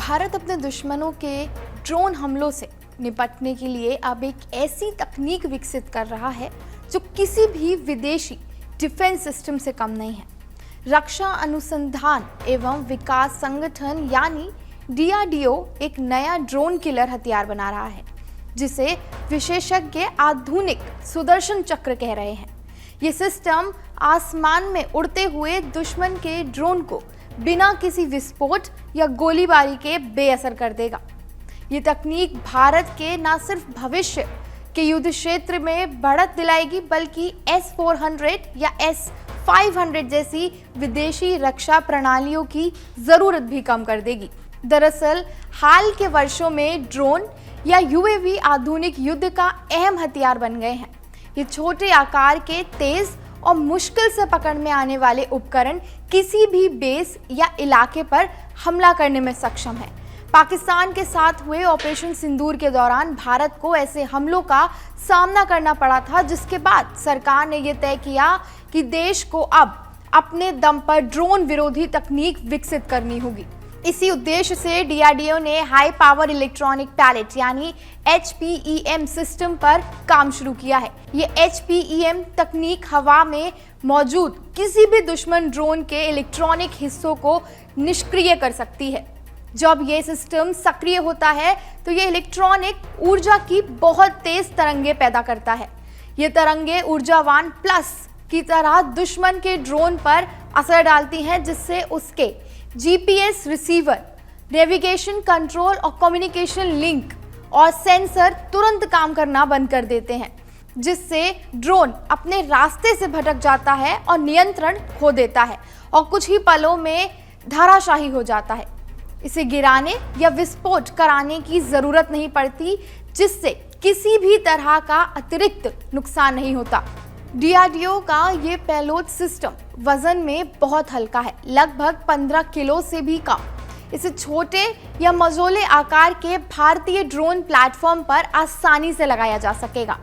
भारत अपने दुश्मनों के ड्रोन हमलों से निपटने के लिए अब एक ऐसी तकनीक विकसित कर रहा है जो किसी भी विदेशी डिफेंस सिस्टम से कम नहीं है। रक्षा अनुसंधान एवं विकास संगठन यानी DRDO एक नया ड्रोन किलर हथियार बना रहा है जिसे विशेषज्ञ आधुनिक सुदर्शन चक्र कह रहे हैं। ये सिस्टम आसमान में उड़ते हुए दुश्मन के ड्रोन को बिना किसी विस्फोट या गोलीबारी के बेअसर कर देगा। ये तकनीक भारत के न सिर्फ भविष्य के युद्ध क्षेत्र में बढ़त दिलाएगी बल्कि S-400 या S-500 जैसी विदेशी रक्षा प्रणालियों की जरूरत भी कम कर देगी। दरअसल हाल के वर्षों में ड्रोन या UAV आधुनिक युद्ध का अहम हथियार बन गए हैं। ये छोटे आकार के तेज और मुश्किल से पकड़ में आने वाले उपकरण किसी भी बेस या इलाके पर हमला करने में सक्षम है। पाकिस्तान के साथ हुए ऑपरेशन सिंदूर के दौरान भारत को ऐसे हमलों का सामना करना पड़ा था, जिसके बाद सरकार ने यह तय किया कि देश को अब अपने दम पर ड्रोन विरोधी तकनीक विकसित करनी होगी। इसी उद्देश्य से DRDO ने हाई पावर इलेक्ट्रॉनिक पैलेट यानी HPEM सिस्टम पर काम शुरू किया है। ये HPEM तकनीक हवा में मौजूद किसी भी दुश्मन ड्रोन के इलेक्ट्रॉनिक हिस्सों को निष्क्रिय कर सकती है। जब ये सिस्टम सक्रिय होता है तो ये इलेक्ट्रॉनिक ऊर्जा की बहुत तेज तरंगे पैदा करता है। ये तरंगे ऊर्जावान प्लस की तरह दुश्मन के ड्रोन पर असर डालती हैं, जिससे उसके GPS रिसीवर, नेविगेशन कंट्रोल और कम्युनिकेशन लिंक और सेंसर तुरंत काम करना बंद कर देते हैं, जिससे ड्रोन अपने रास्ते से भटक जाता है और नियंत्रण खो देता है और कुछ ही पलों में धराशायी हो जाता है। इसे गिराने या विस्फोट कराने की जरूरत नहीं पड़ती, जिससे किसी भी तरह का अतिरिक्त नुकसान नहीं होता। DRDO का ये पेलोड सिस्टम वजन में बहुत हल्का है, लगभग 15 किलो से भी कम। इसे छोटे या मझोले आकार के भारतीय ड्रोन प्लेटफॉर्म पर आसानी से लगाया जा सकेगा।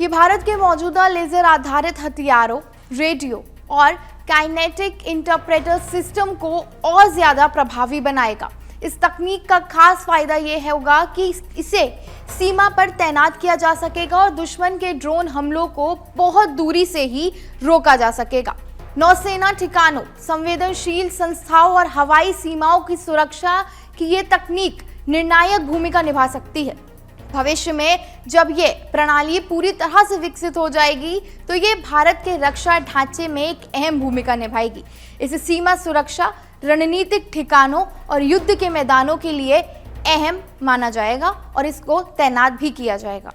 ये भारत के मौजूदा लेजर आधारित हथियारों, रेडियो और काइनेटिक इंटरप्रेटर सिस्टम को और ज्यादा प्रभावी बनाएगा। इस तकनीक का खास फायदा ये होगा कि इसे सीमा पर तैनात किया जा सकेगा और दुश्मन के ड्रोन हमलों को बहुत दूरी से ही रोका जा सकेगा। नौसेना ठिकानों, संवेदनशील संस्थाओं और हवाई सीमाओं की सुरक्षा की ये तकनीक निर्णायक भूमिका निभा सकती है। भविष्य में जब ये प्रणाली पूरी तरह से विकसित हो जाएगी तो ये भारत के रक्षा ढांचे में एक अहम भूमिका निभाएगी। इसे सीमा सुरक्षा, रणनीतिक ठिकानों और युद्ध के मैदानों के लिए अहम माना जाएगा और इसको तैनात भी किया जाएगा।